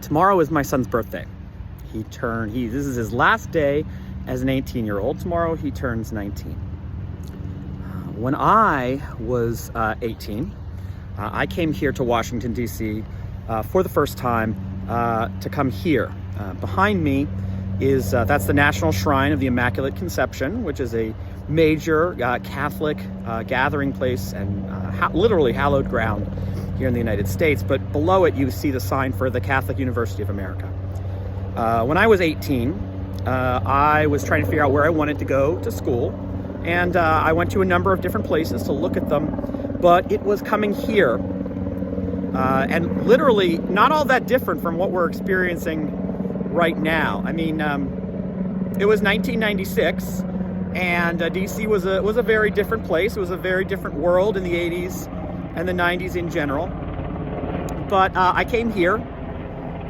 Tomorrow is my son's birthday. This is his last day as an 18-year-old. Tomorrow he turns 19. When I was 18, I came here to Washington, D.C. For the first time to come here. Behind me is, that's the National Shrine of the Immaculate Conception, which is a major Catholic gathering place and literally hallowed ground here in the United States. But below it, you see the sign for the Catholic University of America. When I was 18, I was trying to figure out where I wanted to go to school, and I went to a number of different places to look at them, but it was coming here, and literally not all that different from what we're experiencing right now. I mean, it was 1996, and DC was a very different place. It was a very different world in the 80s and the 90s in general. But I came here,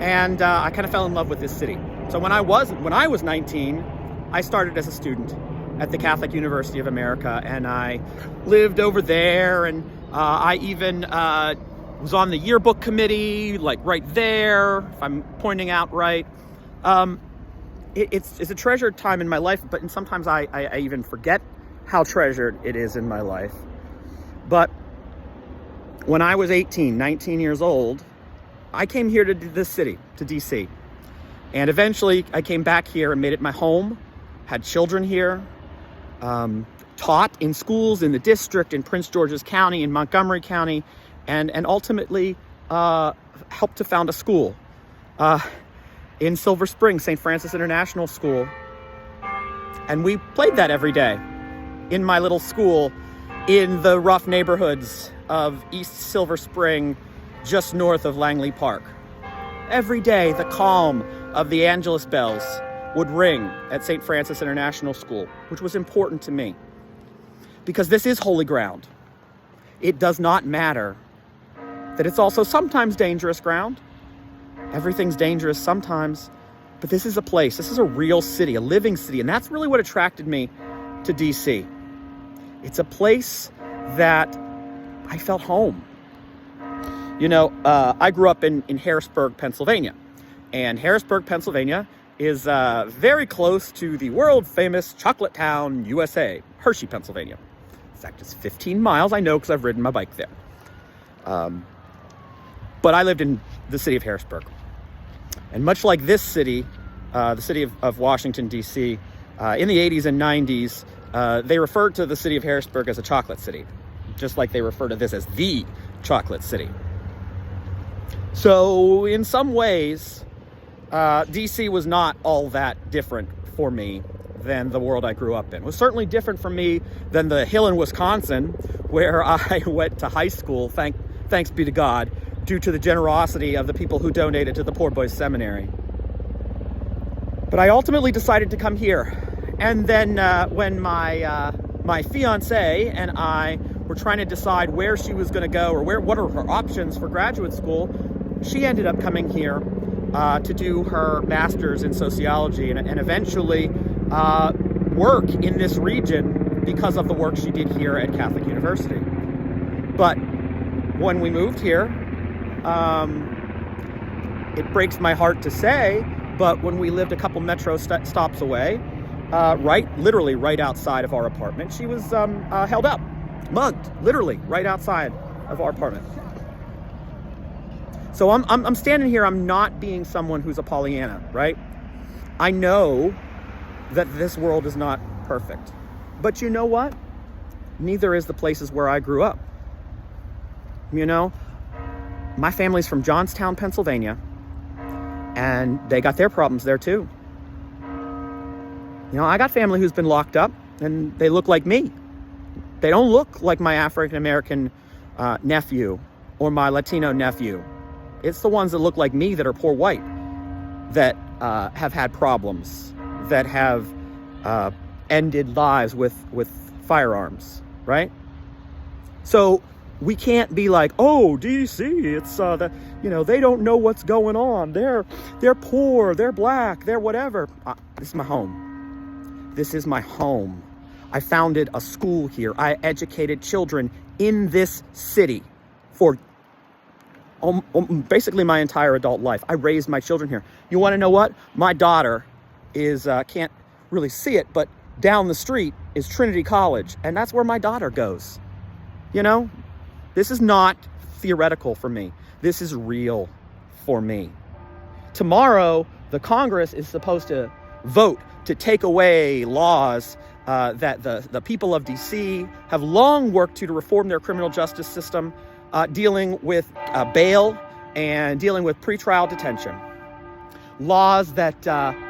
and I kind of fell in love with this city. So when I was 19, I started as a student at the Catholic University of America, and I lived over there, and I even was on the yearbook committee, like right there, if I'm pointing out right. It's a treasured time in my life, but sometimes I even forget how treasured it is in my life. But when I was 19 years old, I came here to this city, to DC. And eventually I came back here and made it my home, had children here, taught in schools in the district, in Prince George's County, in Montgomery County, and ultimately helped to found a school in Silver Spring, St. Francis International School. And we played that every day in my little school in the rough neighborhoods of East Silver Spring, just north of Langley Park. Every day, the calm of the Angelus bells would ring at St. Francis International School, which was important to me, because this is holy ground. It does not matter that it's also sometimes dangerous ground. Everything's dangerous sometimes, but this is a place, this is a real city, a living city, and that's really what attracted me to DC. It's a place that I felt home. You know, I grew up in Harrisburg, Pennsylvania, and Harrisburg, Pennsylvania is very close to the world-famous chocolate town, USA, Hershey, Pennsylvania. In fact, it's 15 miles, I know, because I've ridden my bike there. But I lived in the city of Harrisburg. And much like this city, the city of Washington, D.C., in the 80s and 90s, they referred to the city of Harrisburg as a chocolate city, just like they refer to this as the chocolate city. So in some ways, DC was not all that different for me than the world I grew up in. It was certainly different for me than the hill in Wisconsin, where I went to high school, thanks be to God, due to the generosity of the people who donated to the Poor Boys Seminary. But I ultimately decided to come here. And then when my fiance and I were trying to decide where she was going to go, or what are her options for graduate school, she ended up coming here to do her master's in sociology and eventually work in this region because of the work she did here at Catholic University. But when we moved here, it breaks my heart to say, but when we lived a couple metro stops away, literally right outside of our apartment, she was held up, mugged, literally right outside of our apartment. So I'm standing here, I'm not being someone who's a Pollyanna, right? I know that this world is not perfect. But you know what? Neither is the places where I grew up. You know, my family's from Johnstown, Pennsylvania, and they got their problems there too. You know, I got family who's been locked up, and they look like me. They don't look like my African-American nephew or my Latino nephew. It's the ones that look like me that are poor white, that have had problems, that have ended lives with firearms, right? So we can't be like, oh, DC, it's they don't know what's going on. They're poor, they're black, they're whatever. This is my home. This is my home. I founded a school here. I educated children in this city for basically my entire adult life. I raised my children here. You want to know what? My daughter is, can't really see it, but down the street is Trinity College, and that's where my daughter goes. You know, this is not theoretical for me. This is real for me. Tomorrow, the Congress is supposed to vote to take away laws that the people of D.C. have long worked to reform their criminal justice system, dealing with bail and dealing with pretrial detention. Laws that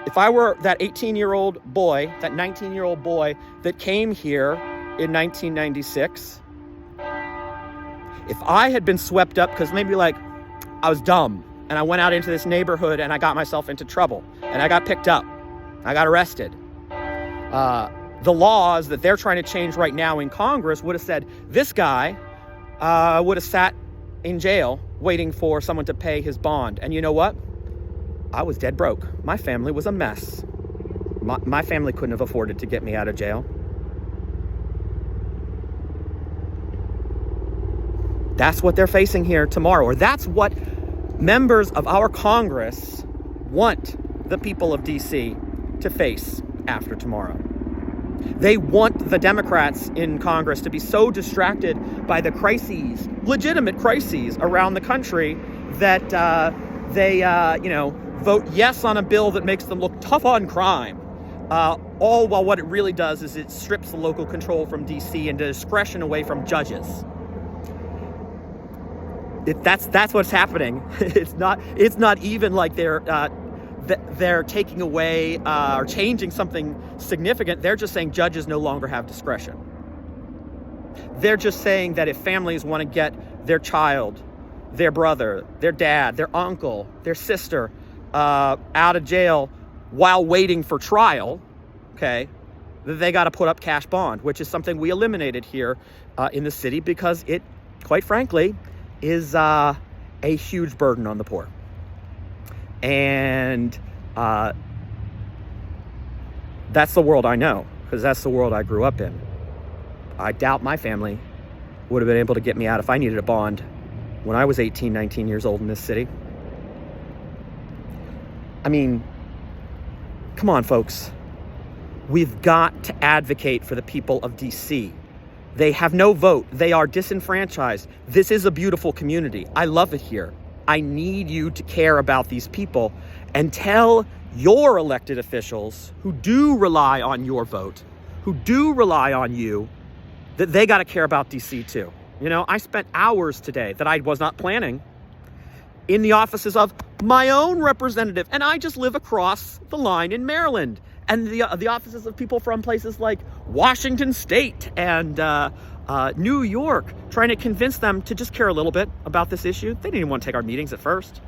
if I were that 18-year-old boy, that 19-year-old boy that came here in 1996, if I had been swept up because maybe like I was dumb and I went out into this neighborhood and I got myself into trouble and I got picked up, I got arrested. The laws that they're trying to change right now in Congress would have said this guy would have sat in jail waiting for someone to pay his bond. And you know what? I was dead broke. My family was a mess. My family couldn't have afforded to get me out of jail. That's what they're facing here tomorrow, or that's what members of our Congress want the people of D.C. to face after tomorrow. They want the Democrats in Congress to be so distracted by the crises, legitimate crises around the country, that they vote yes on a bill that makes them look tough on crime. All while what it really does is it strips the local control from D.C. and discretion away from judges. That's what's happening. It's not even like they're taking away or changing something significant. They're just saying judges no longer have discretion. They're just saying that if families want to get their child, their brother, their dad, their uncle, their sister out of jail while waiting for trial, okay, they got to put up cash bond, which is something we eliminated here in the city because it, quite frankly, is a huge burden on the poor. And that's the world I know, because that's the world I grew up in. I doubt my family would have been able to get me out if I needed a bond when I was 18, 19 years old in this city. I mean, come on, folks. We've got to advocate for the people of D.C. They have no vote. They are disenfranchised. This is a beautiful community. I love it here. I need you to care about these people and tell your elected officials who do rely on your vote, who do rely on you, that they got to care about D.C. too. You know, I spent hours today that I was not planning in the offices of my own representative, and I just live across the line in Maryland. And the offices of people from places like Washington State and New York, trying to convince them to just care a little bit about this issue. They didn't even want to take our meetings at first.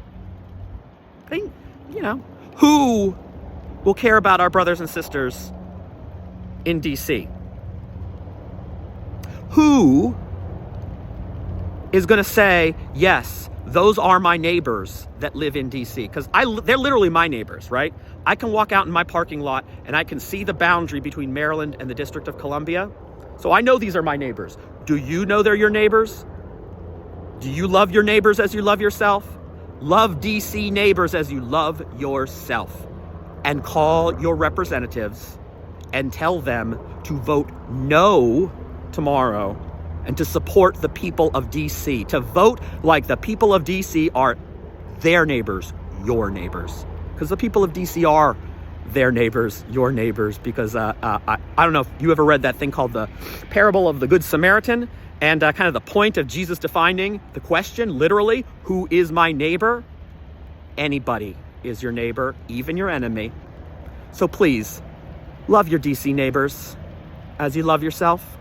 Who will care about our brothers and sisters in D.C.? Who is going to say, yes, those are my neighbors that live in D.C.? Because they're literally my neighbors, right? I can walk out in my parking lot and I can see the boundary between Maryland and the District of Columbia. So I know these are my neighbors. Do you know they're your neighbors? Do you love your neighbors as you love yourself? Love D.C. neighbors as you love yourself. And call your representatives and tell them to vote no tomorrow and to support the people of D.C., to vote like the people of D.C. are their neighbors, your neighbors. Because the people of D.C. are their neighbors, your neighbors, because I don't know if you ever read that thing called the Parable of the Good Samaritan, and kind of the point of Jesus defining the question, literally, who is my neighbor? Anybody is your neighbor, even your enemy. So please, love your D.C. neighbors as you love yourself.